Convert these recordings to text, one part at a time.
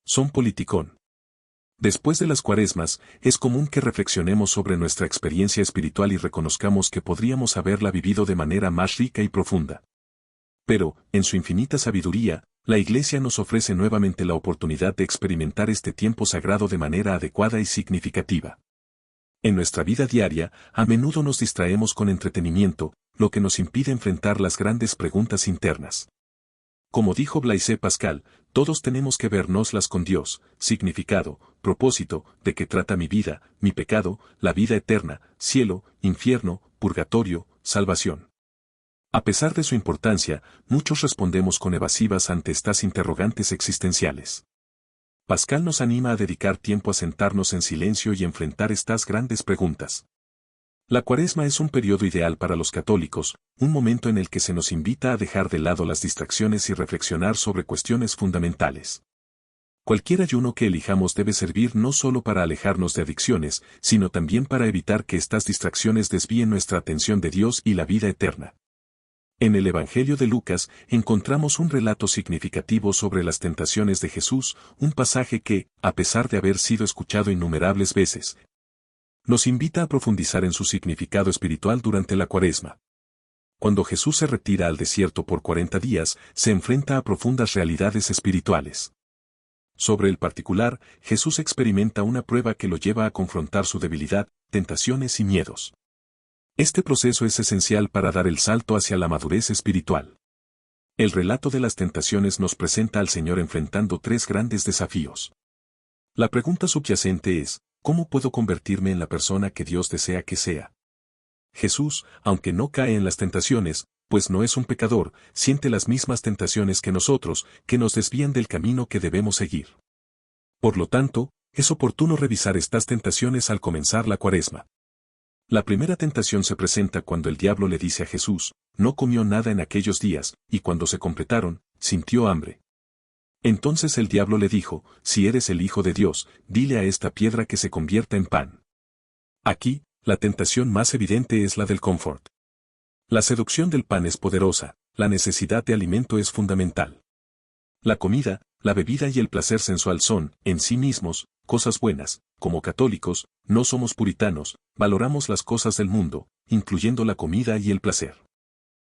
Son politicón. Después de las Cuaresmas, es común que reflexionemos sobre nuestra experiencia espiritual y reconozcamos que podríamos haberla vivido de manera más rica y profunda. Pero, en su infinita sabiduría, la Iglesia nos ofrece nuevamente la oportunidad de experimentar este tiempo sagrado de manera adecuada y significativa. En nuestra vida diaria, a menudo nos distraemos con entretenimiento, lo que nos impide enfrentar las grandes preguntas internas. Como dijo Blaise Pascal, todos tenemos que vernoslas con Dios, significado, propósito, de qué trata mi vida, mi pecado, la vida eterna, cielo, infierno, purgatorio, salvación. A pesar de su importancia, muchos respondemos con evasivas ante estas interrogantes existenciales. Pascal nos anima a dedicar tiempo a sentarnos en silencio y enfrentar estas grandes preguntas. La Cuaresma es un periodo ideal para los católicos, un momento en el que se nos invita a dejar de lado las distracciones y reflexionar sobre cuestiones fundamentales. Cualquier ayuno que elijamos debe servir no solo para alejarnos de adicciones, sino también para evitar que estas distracciones desvíen nuestra atención de Dios y la vida eterna. En el Evangelio de Lucas encontramos un relato significativo sobre las tentaciones de Jesús, un pasaje que, a pesar de haber sido escuchado innumerables veces, nos invita a profundizar en su significado espiritual durante la Cuaresma. Cuando Jesús se retira al desierto por 40 días, se enfrenta a profundas realidades espirituales. Sobre el particular, Jesús experimenta una prueba que lo lleva a confrontar su debilidad, tentaciones y miedos. Este proceso es esencial para dar el salto hacia la madurez espiritual. El relato de las tentaciones nos presenta al Señor enfrentando tres grandes desafíos. La pregunta subyacente es, ¿cómo puedo convertirme en la persona que Dios desea que sea? Jesús, aunque no cae en las tentaciones, pues no es un pecador, siente las mismas tentaciones que nosotros, que nos desvían del camino que debemos seguir. Por lo tanto, es oportuno revisar estas tentaciones al comenzar la Cuaresma. La primera tentación se presenta cuando el diablo le dice a Jesús, no comió nada en aquellos días, y cuando se completaron, sintió hambre. Entonces el diablo le dijo, si eres el Hijo de Dios, dile a esta piedra que se convierta en pan. Aquí, la tentación más evidente es la del confort. La seducción del pan es poderosa, la necesidad de alimento es fundamental. La comida, la bebida y el placer sensual son, en sí mismos, cosas buenas. Como católicos, no somos puritanos, valoramos las cosas del mundo, incluyendo la comida y el placer.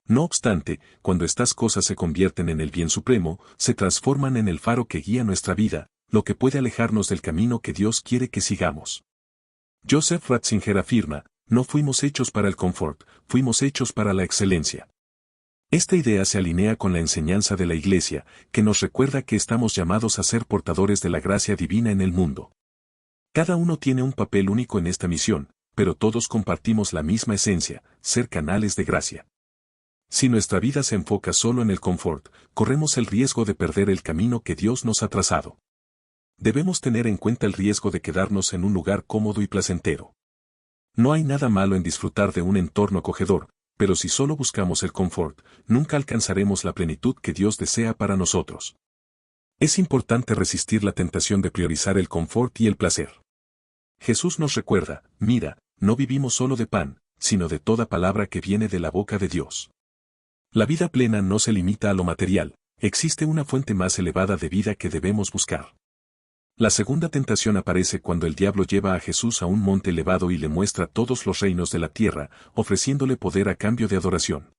No obstante, cuando estas cosas se convierten en el bien supremo, se transforman en el faro que guía nuestra vida, lo que puede alejarnos del camino que Dios quiere que sigamos. Joseph Ratzinger afirma, no fuimos hechos para el confort, fuimos hechos para la excelencia. Esta idea se alinea con la enseñanza de la Iglesia, que nos recuerda que estamos llamados a ser portadores de la gracia divina en el mundo. Cada uno tiene un papel único en esta misión, pero todos compartimos la misma esencia, ser canales de gracia. Si nuestra vida se enfoca solo en el confort, corremos el riesgo de perder el camino que Dios nos ha trazado. Debemos tener en cuenta el riesgo de quedarnos en un lugar cómodo y placentero. No hay nada malo en disfrutar de un entorno acogedor, pero si solo buscamos el confort, nunca alcanzaremos la plenitud que Dios desea para nosotros. Es importante resistir la tentación de priorizar el confort y el placer. Jesús nos recuerda, mira, no vivimos solo de pan, sino de toda palabra que viene de la boca de Dios. La vida plena no se limita a lo material, existe una fuente más elevada de vida que debemos buscar. La segunda tentación aparece cuando el diablo lleva a Jesús a un monte elevado y le muestra todos los reinos de la tierra, ofreciéndole poder a cambio de adoración.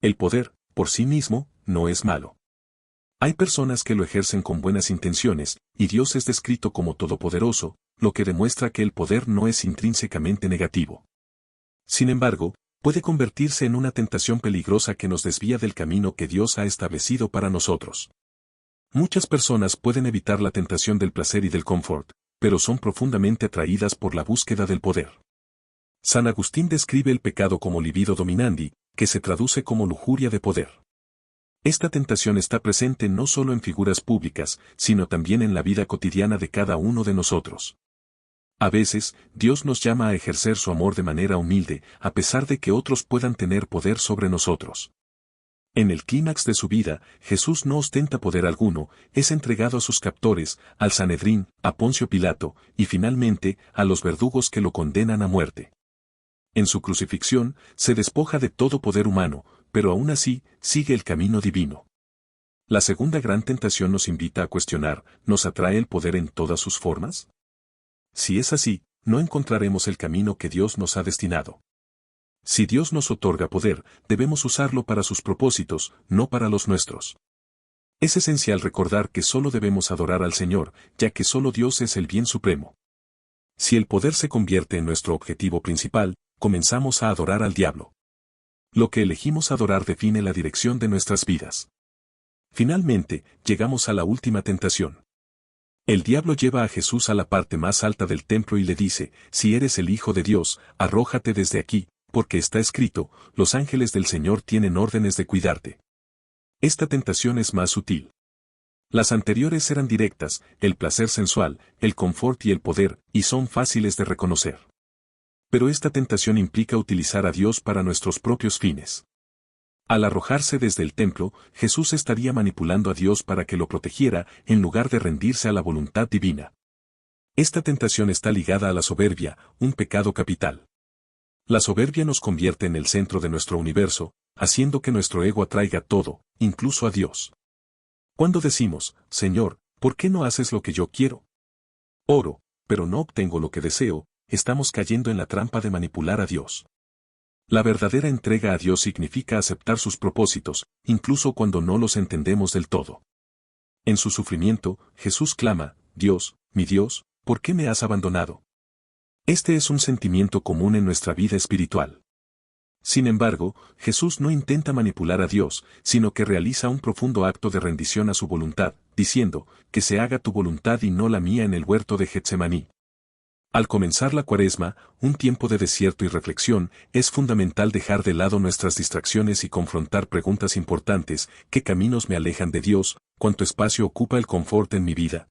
El poder, por sí mismo, no es malo. Hay personas que lo ejercen con buenas intenciones, y Dios es descrito como todopoderoso, lo que demuestra que el poder no es intrínsecamente negativo. Sin embargo, puede convertirse en una tentación peligrosa que nos desvía del camino que Dios ha establecido para nosotros. Muchas personas pueden evitar la tentación del placer y del confort, pero son profundamente atraídas por la búsqueda del poder. San Agustín describe el pecado como libido dominandi, que se traduce como lujuria de poder. Esta tentación está presente no solo en figuras públicas, sino también en la vida cotidiana de cada uno de nosotros. A veces, Dios nos llama a ejercer su amor de manera humilde, a pesar de que otros puedan tener poder sobre nosotros. En el clímax de su vida, Jesús no ostenta poder alguno, es entregado a sus captores, al Sanedrín, a Poncio Pilato, y finalmente, a los verdugos que lo condenan a muerte. En su crucifixión, se despoja de todo poder humano, pero aún así, sigue el camino divino. La segunda gran tentación nos invita a cuestionar, ¿nos atrae el poder en todas sus formas? Si es así, no encontraremos el camino que Dios nos ha destinado. Si Dios nos otorga poder, debemos usarlo para sus propósitos, no para los nuestros. Es esencial recordar que solo debemos adorar al Señor, ya que solo Dios es el bien supremo. Si el poder se convierte en nuestro objetivo principal, comenzamos a adorar al diablo. Lo que elegimos adorar define la dirección de nuestras vidas. Finalmente, llegamos a la última tentación. El diablo lleva a Jesús a la parte más alta del templo y le dice, si eres el Hijo de Dios, arrójate desde aquí, porque está escrito, los ángeles del Señor tienen órdenes de cuidarte. Esta tentación es más sutil. Las anteriores eran directas, el placer sensual, el confort y el poder, y son fáciles de reconocer. Pero esta tentación implica utilizar a Dios para nuestros propios fines. Al arrojarse desde el templo, Jesús estaría manipulando a Dios para que lo protegiera, en lugar de rendirse a la voluntad divina. Esta tentación está ligada a la soberbia, un pecado capital. La soberbia nos convierte en el centro de nuestro universo, haciendo que nuestro ego atraiga todo, incluso a Dios. Cuando decimos, Señor, ¿por qué no haces lo que yo quiero? Oro, pero no obtengo lo que deseo, estamos cayendo en la trampa de manipular a Dios. La verdadera entrega a Dios significa aceptar sus propósitos, incluso cuando no los entendemos del todo. En su sufrimiento, Jesús clama, Dios, ¿por qué me has abandonado? Este es un sentimiento común en nuestra vida espiritual. Sin embargo, Jesús no intenta manipular a Dios, sino que realiza un profundo acto de rendición a su voluntad, diciendo, que se haga tu voluntad y no la mía en el huerto de Getsemaní. Al comenzar la Cuaresma, un tiempo de desierto y reflexión, es fundamental dejar de lado nuestras distracciones y confrontar preguntas importantes: ¿qué caminos me alejan de Dios? ¿Cuánto espacio ocupa el confort en mi vida?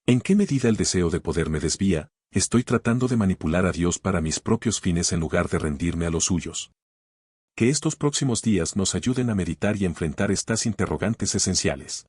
¿En qué medida el deseo de poder me desvía? ¿Estoy tratando de manipular a Dios para mis propios fines en lugar de rendirme a los suyos? Que estos próximos días nos ayuden a meditar y enfrentar estas interrogantes esenciales.